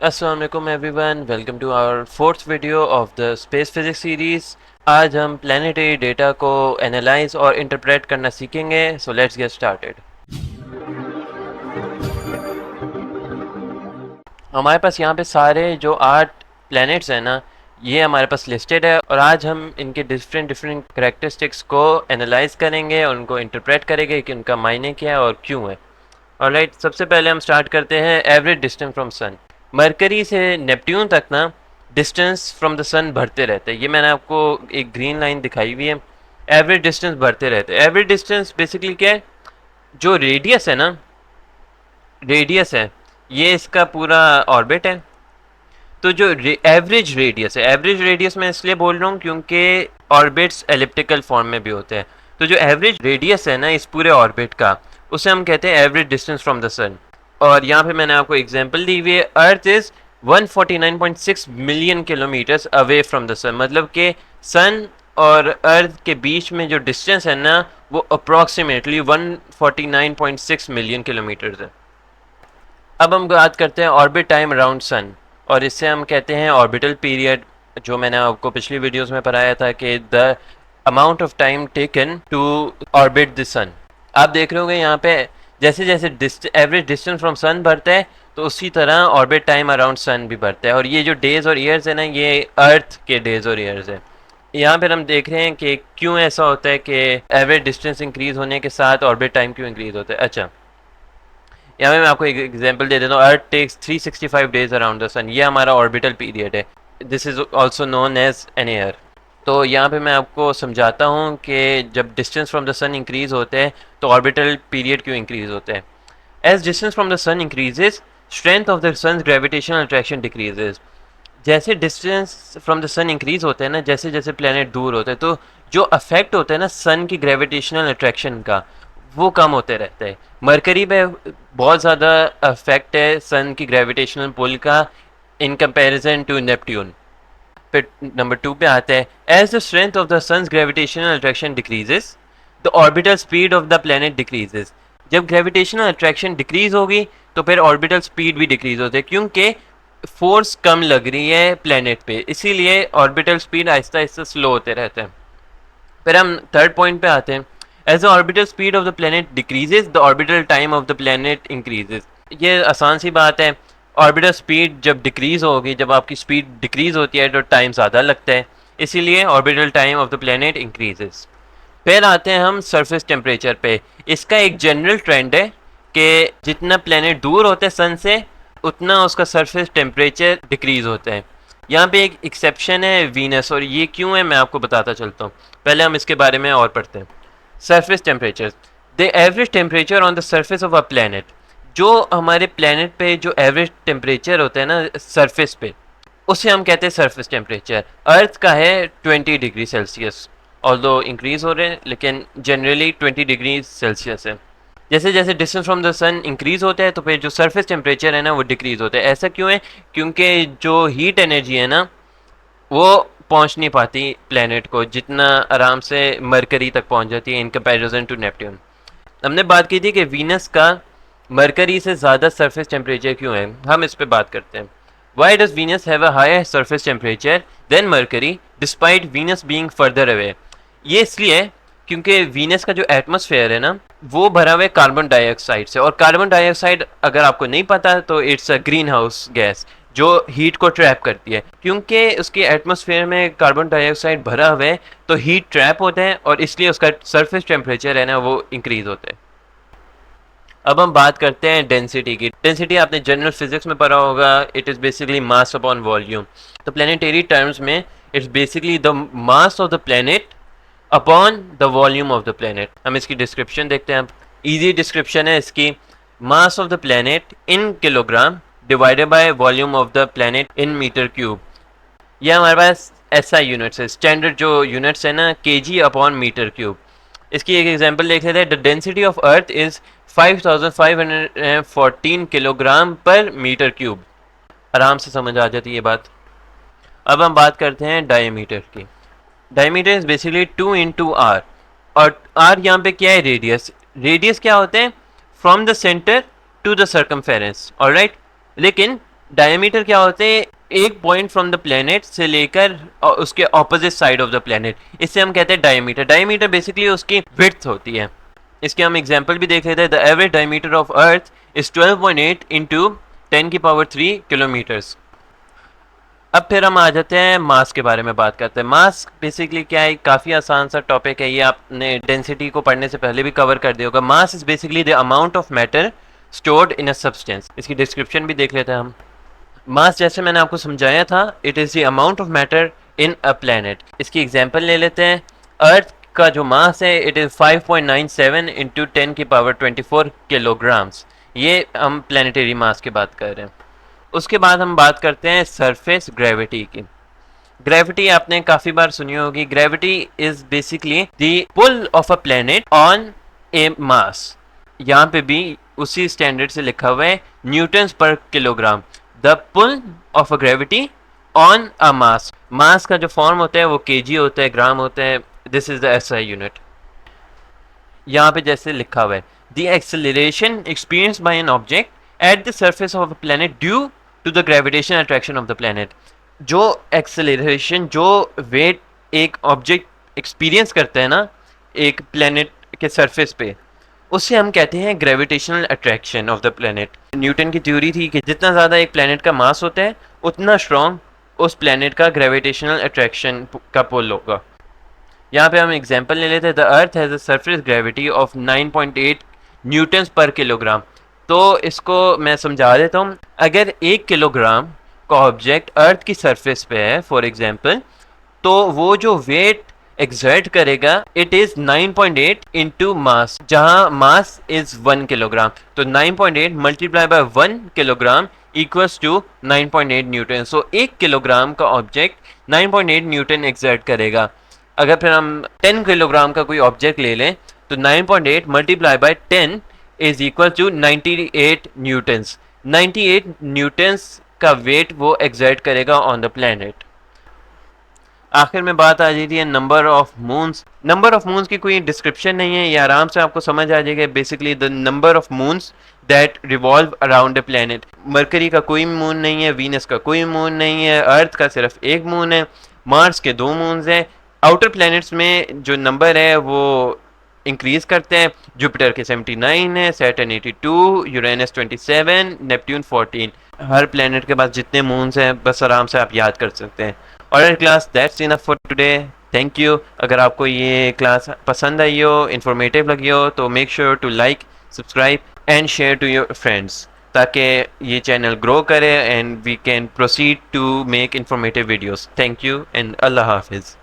अस्सलाम वालेकुम everyone, welcome to our fourth video of the space physics series. आज हम प्लानिटरी डेटा को एनालाइज और इंटरप्रेट करना सीखेंगे। So let's get started. हमारे पास यहाँ पे सारे जो 8 प्लैनेट्स हैं ना, ये हमारे पास लिस्टेड है और आज हम इनके डिफरेंट डिफरेंट करेक्टरिस्टिक्स को एनालाइज करेंगे और उनको इंटरप्रेट करेंगे कि उनका मायने क्या है और क्यों है। ऑलराइट, सबसे पहले हम स्टार्ट करते हैं average distance from sun. Mercury से नेपट्यून तक ना डिस्टेंस फ्रॉम द सन बढ़ते रहते हैं। ये मैंने आपको एक ग्रीन लाइन दिखाई हुई है। एवरेज डिस्टेंस बढ़ते रहते हैं। एवरेज डिस्टेंस बेसिकली क्या है, जो रेडियस है ना, रेडियस है, ये इसका पूरा ऑर्बिट है। तो जो एवरेज रेडियस है, एवरेज रेडियस मैं इसलिए बोल रहा हूँ क्योंकि ऑर्बिट्स एलिप्टिकल फॉर्म में भी होते हैं। तो जो एवरेज रेडियस है ना इस पूरे ऑर्बिट का, उसे हम कहते हैं average distance from the sun. और यहाँ पे मैंने आपको एग्जांपल दी हुई है। Earth is 149.6 million kilometres away from the sun, मतलब कि सन और अर्थ के बीच में जो डिस्टेंस है ना, वो अप्रॉक्सीमेटली 149.6 मिलियन किलोमीटर्स है। अब हम बात करते हैं ऑर्बिट टाइम अराउंड सन, और इससे हम कहते हैं ऑर्बिटल पीरियड, जो मैंने आपको पिछली वीडियोस में पढ़ाया था कि the amount of time taken to orbit the sun. आप देख रहे होंगे यहाँ पे जैसे जैसे एवरेज डिस्टेंस फ्रॉम सन बढ़ता है तो उसी तरह ऑर्बिट टाइम अराउंड सन भी बढ़ता है। और ये जो डेज और ईयर्स है ना, ये अर्थ के डेज और ईयर्स है। यहाँ पर हम देख रहे हैं कि क्यों ऐसा होता है कि एवरेज डिस्टेंस इंक्रीज होने के साथ ऑर्बिट टाइम क्यों इंक्रीज होता है। अच्छा, यहाँ मैं आपको एक एग्जांपल दे देता हूँ। Earth takes 365 days around the sun, ये हमारा ऑर्बिटल पीरियड है। This is also known as an year. तो यहाँ पे मैं आपको समझाता हूँ कि जब distance from the sun increase होते हैं तो ऑर्बिटल पीरियड क्यों इंक्रीज होते हैं। As distance from the sun increases, strength of the sun gravitational attraction decreases. जैसे distance from the sun increase होते हैं ना, जैसे जैसे प्लेनेट दूर होते हैं, तो जो अफेक्ट होता है ना सन की ग्रेविटेशनल अट्रैक्शन का, वो कम होते रहता है। मरकरी पे बहुत ज़्यादा अफेक्ट है सन की ग्रेविटेशनल पुल का इन कंपैरिजन टू नेपट्यून। फिर नंबर 2 पे आते हैं, as the strength of the sun's gravitational attraction decreases, the orbital speed of the planet decreases. जब ग्रेविटेशनल अट्रैक्शन डिक्रीज होगी तो फिर ऑर्बिटल स्पीड भी डिक्रीज होती है, क्योंकि फोर्स कम लग रही है प्लेनेट पे, इसीलिए orbital speed Aahista Aahista slow होते रहते हैं। फिर हम थर्ड पॉइंट पे आते हैं, as the orbital speed of the planet decreases, the orbital time of the planet increases. ये आसान सी बात है। ऑर्बिटल स्पीड जब डिक्रीज होगी, जब आपकी स्पीड डिक्रीज होती है तो टाइम ज़्यादा लगता है, इसीलिए orbital time of the planet increases. फिर आते हैं हम सरफेस टेम्परेचर पे। इसका एक जनरल ट्रेंड है कि जितना प्लेनेट दूर होता है सन से, उतना उसका सरफेस टेम्परेचर डिक्रीज होता है। यहाँ पे एक एक्सेप्शन है, वीनस, और ये क्यों है मैं आपको बताता चलता हूँ। पहले हम इसके बारे में और पढ़ते हैं। Surface temperature, the average temperature on the surface of a planet. जो हमारे प्लेनेट पे जो एवरेज टेम्परेचर होता है ना सरफेस पे, उसे हम कहते हैं सरफेस टेम्परेचर। अर्थ का है 20 डिग्री सेल्सियस, ऑल्दो इंक्रीज हो रहे हैं लेकिन जनरली 20 डिग्री सेल्सियस है। जैसे जैसे distance from the sun increase होता है तो फिर जो सरफेस टेम्परेचर है ना वो डिक्रीज होता है। ऐसा क्यों है? क्योंकि जो हीट एनर्जी है ना, वो पहुंच नहीं पाती प्लेनेट को जितना आराम से मरकरी तक पहुंच जाती है इन कंपैरिजन टू नेपट्यून। हमने बात की थी कि वीनस का मरकरी से ज़्यादा सरफेस टेम्परेचर क्यों है, हम इस पे बात करते हैं। Why does Venus have a higher surface temperature than Mercury despite Venus being farther away. ये इसलिए है क्योंकि वीनस का जो एटमॉस्फेयर है ना, वो भरा हुआ है कार्बन डाइऑक्साइड से। और कार्बन डाइऑक्साइड अगर आपको नहीं पता तो it's a green house gas जो हीट को ट्रैप करती है। क्योंकि उसके एटमॉस्फेयर में कार्बन डाइऑक्साइड भरा हुआ है तो हीट ट्रैप होता है और इसलिए उसका सरफेस टेम्परेचर है ना वो इंक्रीज होता है। अब हम बात करते हैं डेंसिटी की। डेंसिटी आपने जनरल फिजिक्स में पढ़ा होगा, it is basically mass upon volume. तो प्लानिटरी टर्म्स में it's basically the mass of the planet upon the volume of the planet. हम इसकी डिस्क्रिप्शन देखते हैं। इजी डिस्क्रिप्शन है इसकी, mass of the planet in kilogram divided by volume of the planet in metre cube. यह हमारे पास SI units है, स्टैंडर्ड जो यूनिट्स है ना, केजी अपॉन मीटर क्यूब। इसकी एक एग्जांपल देख लेते हैं। The density of earth is 5514 kilogram पर मीटर क्यूब। आराम से समझ आ जाती है ये बात। अब हम बात करते हैं डायमीटर की। Diameter is basically 2 into R, और आर यहाँ पे क्या है? रेडियस। रेडियस क्या होते हैं? From the centre to the circumference, alright. लेकिन डायमीटर क्या होते हैं, एक पॉइंट फ्रॉम द प्लेनेट से लेकर उसके opposite side of the planet, इससे हम कहते हैं डायमीटर। डायमीटर बेसिकली उसकी विड्थ होती है। इसके हम एग्जांपल भी देख लेते हैं। The average diameter of earth is 12.8 into 10⁻³ kilometres. अब फिर हम आ जाते हैं मास के बारे में बात करते हैं। मास बेसिकली क्या है, काफ़ी आसान सा टॉपिक है, ये आपने डेंसिटी को पढ़ने से पहले भी कवर कर दिया होगा। Mass is basically the amount of matter stored in a substance. इसकी डिस्क्रिप्शन भी देख लेते हैं हम। मास जैसे मैंने आपको समझाया था, it is the amount of matter in a planet. इसकी एग्जांपल ले लेते हैं। अर्थ का जो मास है इट इज़ 5.97 इंटू 10⁻24 किलोग्राम्स। ये हम प्लानिटरी मास की बात कर रहे हैं। उसके बाद हम बात करते हैं सरफेस ग्रेविटी की। ग्रेविटी आपने काफ़ी बार सुनी होगी। Gravity is basically the pull of a planet on a mass. यहाँ पे भी उसी स्टैंडर्ड से लिखा हुआ है न्यूटन्स पर kilogram. The pull of a gravity on a mass. Mass का जो फॉर्म होता है वो केजी होता है, ग्राम होता है। This is the SI unit. यहाँ पे जैसे लिखा हुआ है the acceleration experience by an object at the surface of a planet due to the gravitational attraction of the planet. जो एक्सेलरेशन, जो वेट एक ऑब्जेक्ट एक्सपीरियंस करता है ना एक प्लैनेट के सरफेस पे, उससे हम कहते हैं gravitational attraction of the planet. Newton की थ्योरी थी कि जितना ज़्यादा एक प्लैनेट का मास होता है उतना स्ट्रॉन्ग उस प्लैनेट का ग्रेविटेशनल अट्रैक्शन का पुल होगा। यहाँ पे हम एग्जांपल ले लेते हैं। The earth has a surface gravity of 9.8 Newton's पर किलोग्राम। तो इसको मैं समझा देता हूँ। अगर 1 किलोग्राम का ऑब्जेक्ट अर्थ की सरफेस पे है फॉर एग्जांपल, तो वो जो वेट एक्सर्ट करेगा इट इज 9.8 इंटू मास, जहाँ मास इज 1 किलोग्राम। तो 9.8 multiply by 1 kilogram equals to 9.8 newton. So 1 kilogram का ऑब्जेक्ट 9.8 न्यूटन एक्सर्ट करेगा। अगर फिर हम 10 किलोग्राम का कोई ऑब्जेक्ट ले लें तो 9.8 multiply by 10 is equal to 98 newtons. 98 newtons का वेट वो एक्सर्ट करेगा ऑन द प्लैनेट। आखिर में बात आ जाती है number of moons. Number of moons की कोई डिस्क्रिप्शन नहीं है, ये आराम से आपको समझ आ जाएगा। Basically the number of moons that revolve around the planet. Mercury का कोई मून नहीं है, वीनस का कोई मून नहीं है, अर्थ का सिर्फ एक मून है, मार्स के 2 मून्स हैं। आउटर प्लैनेट्स में जो नंबर है वो इंक्रीज करते हैं। जुपिटर के 79 है, सैटर्न 82, यूरेनस 27, नेपट्यून 14। हर प्लैनेट के पास जितने मून्स हैं बस आराम से आप याद कर सकते हैं। Alright class, that's enough for today. Thank you. अगर आपको ये क्लास पसंद आई हो, इन्फॉर्मेटिव लगी हो, तो make sure to like, subscribe and share to your friends, ताकि ये चैनल ग्रो करे and we can proceed to make informative videos. Thank you एंड अल्लाह हाफिज़।